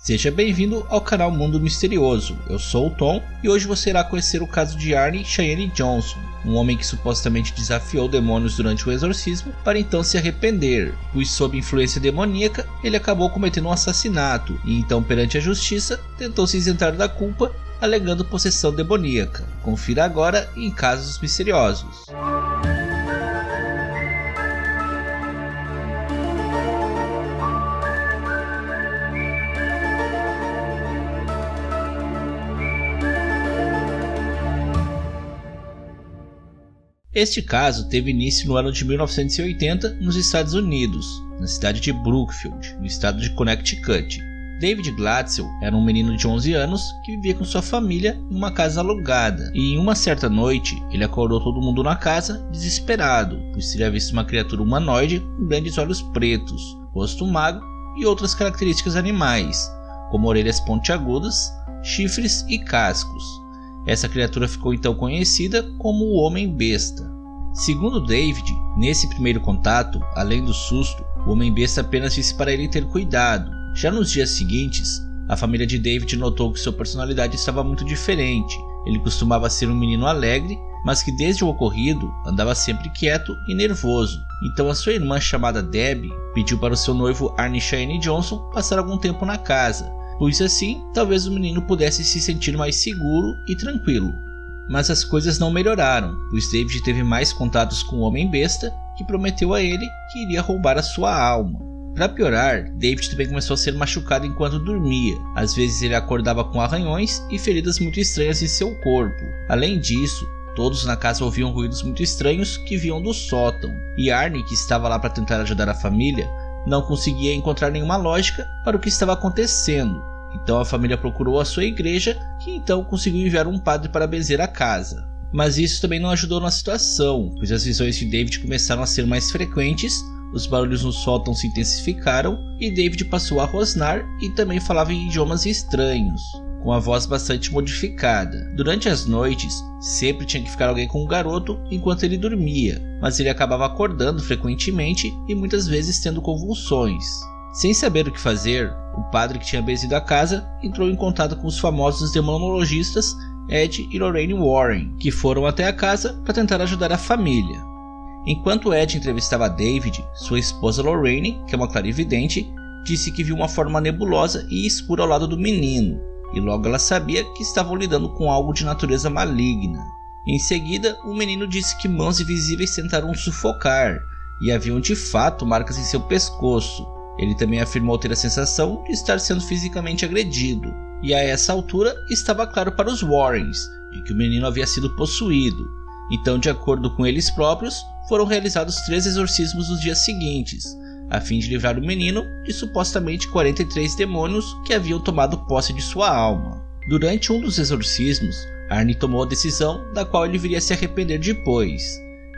Seja bem-vindo ao canal Mundo Misterioso, eu sou o Tom e hoje você irá conhecer o caso de Arne Cheyenne Johnson, um homem que supostamente desafiou demônios durante o exorcismo para então se arrepender, pois sob influência demoníaca ele acabou cometendo um assassinato e então perante a justiça tentou se isentar da culpa alegando possessão demoníaca. Confira agora em Casos Misteriosos. Este caso teve início no ano de 1980 nos Estados Unidos, na cidade de Brookfield, no estado de Connecticut. David Glatzel era um menino de 11 anos que vivia com sua família em uma casa alugada, e em uma certa noite ele acordou todo mundo na casa desesperado, pois teria visto uma criatura humanoide com grandes olhos pretos, rosto magro e outras características animais, como orelhas pontiagudas, chifres e cascos. Essa criatura ficou então conhecida como o Homem-Besta. Segundo David, nesse primeiro contato, além do susto, o Homem-Besta apenas disse para ele ter cuidado. Já nos dias seguintes, a família de David notou que sua personalidade estava muito diferente. Ele costumava ser um menino alegre, mas que desde o ocorrido andava sempre quieto e nervoso. Então a sua irmã chamada Debbie pediu para o seu noivo Arne Cheyenne Johnson passar algum tempo na casa, pois assim talvez o menino pudesse se sentir mais seguro e tranquilo. Mas as coisas não melhoraram, pois David teve mais contatos com o Homem-Besta, que prometeu a ele que iria roubar a sua alma. Para piorar, David também começou a ser machucado enquanto dormia. Às vezes ele acordava com arranhões e feridas muito estranhas em seu corpo. Além disso, todos na casa ouviam ruídos muito estranhos que vinham do sótão, e Arne, que estava lá para tentar ajudar a família, não conseguia encontrar nenhuma lógica para o que estava acontecendo. Então a família procurou a sua igreja, que então conseguiu enviar um padre para benzer a casa. Mas isso também não ajudou na situação, pois as visões de David começaram a ser mais frequentes, os barulhos no sótão se intensificaram e David passou a rosnar e também falava em idiomas estranhos, com a voz bastante modificada. Durante as noites, sempre tinha que ficar alguém com o garoto enquanto ele dormia, mas ele acabava acordando frequentemente e muitas vezes tendo convulsões. Sem saber o que fazer, o padre que tinha benzido a casa entrou em contato com os famosos demonologistas Ed e Lorraine Warren, que foram até a casa para tentar ajudar a família. Enquanto Ed entrevistava David, sua esposa Lorraine, que é uma clarividente, disse que viu uma forma nebulosa e escura ao lado do menino, e logo ela sabia que estavam lidando com algo de natureza maligna. Em seguida, o menino disse que mãos invisíveis tentaram sufocar, e haviam de fato marcas em seu pescoço. Ele também afirmou ter a sensação de estar sendo fisicamente agredido, e a essa altura estava claro para os Warrens de que o menino havia sido possuído. Então, de acordo com eles próprios, foram realizados 3 exorcismos nos dias seguintes, a fim de livrar o menino de supostamente 43 demônios que haviam tomado posse de sua alma. Durante um dos exorcismos, Arne tomou a decisão da qual ele viria se arrepender depois.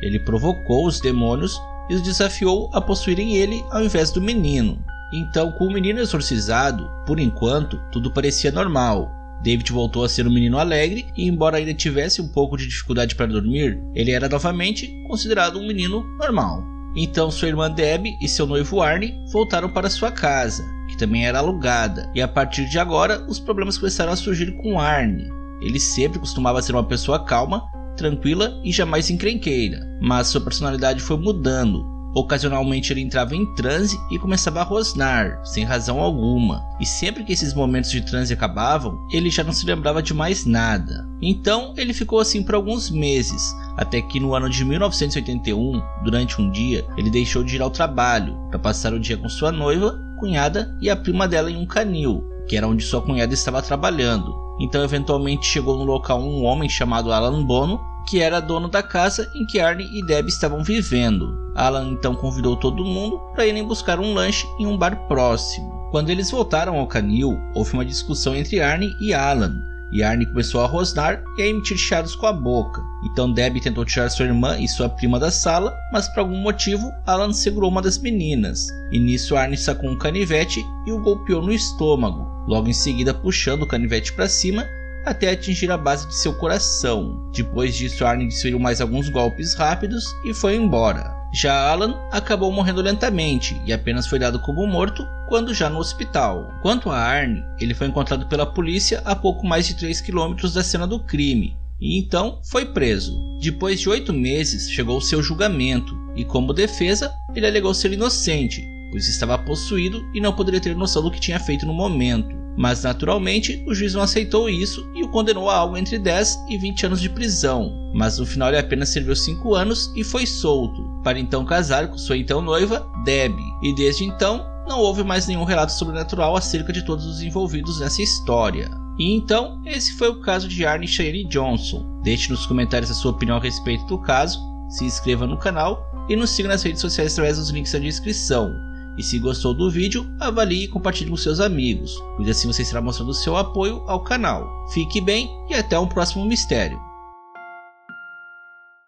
Ele provocou os demônios e os desafiou a possuírem ele ao invés do menino. Então, com o menino exorcizado, por enquanto, tudo parecia normal. David voltou a ser um menino alegre e, embora ainda tivesse um pouco de dificuldade para dormir, ele era novamente considerado um menino normal. Então sua irmã Debbie e seu noivo Arne voltaram para sua casa, que também era alugada, e a partir de agora os problemas começaram a surgir com Arne. Ele sempre costumava ser uma pessoa calma, tranquila e jamais encrenqueira, mas sua personalidade foi mudando. Ocasionalmente ele entrava em transe e começava a rosnar, sem razão alguma, e sempre que esses momentos de transe acabavam, ele já não se lembrava de mais nada. Então ele ficou assim por alguns meses, até que no ano de 1981, durante um dia, ele deixou de ir ao trabalho para passar o dia com sua noiva, cunhada e a prima dela em um canil, que era onde sua cunhada estava trabalhando. Então eventualmente chegou no local um homem chamado Alan Bono, que era dono da casa em que Arne e Debbie estavam vivendo. Alan então convidou todo mundo para irem buscar um lanche em um bar próximo. Quando eles voltaram ao canil, houve uma discussão entre Arne e Alan, e Arne começou a rosnar e a emitir chiados com a boca. Então Debbie tentou tirar sua irmã e sua prima da sala, mas por algum motivo Alan segurou uma das meninas, e nisso Arne sacou um canivete e o golpeou no estômago, logo em seguida puxando o canivete para cima até atingir a base de seu coração. Depois disso, Arne desferiu mais alguns golpes rápidos e foi embora. Já Alan acabou morrendo lentamente e apenas foi dado como morto quando já no hospital. Quanto a Arne, ele foi encontrado pela polícia a pouco mais de 3 km da cena do crime e então foi preso. Depois de 8 meses chegou o seu julgamento e, como defesa, ele alegou ser inocente, pois estava possuído e não poderia ter noção do que tinha feito no momento. Mas naturalmente o juiz não aceitou isso e o condenou a algo entre 10 e 20 anos de prisão. Mas no final ele apenas serviu 5 anos e foi solto, para então casar com sua então noiva, Debbie. E desde então não houve mais nenhum relato sobrenatural acerca de todos os envolvidos nessa história. E então esse foi o caso de Arne Cheyenne Johnson. Deixe nos comentários a sua opinião a respeito do caso, se inscreva no canal e nos siga nas redes sociais através dos links na descrição. E se gostou do vídeo, avalie e compartilhe com seus amigos, pois assim você estará mostrando seu apoio ao canal. Fique bem e até um próximo mistério.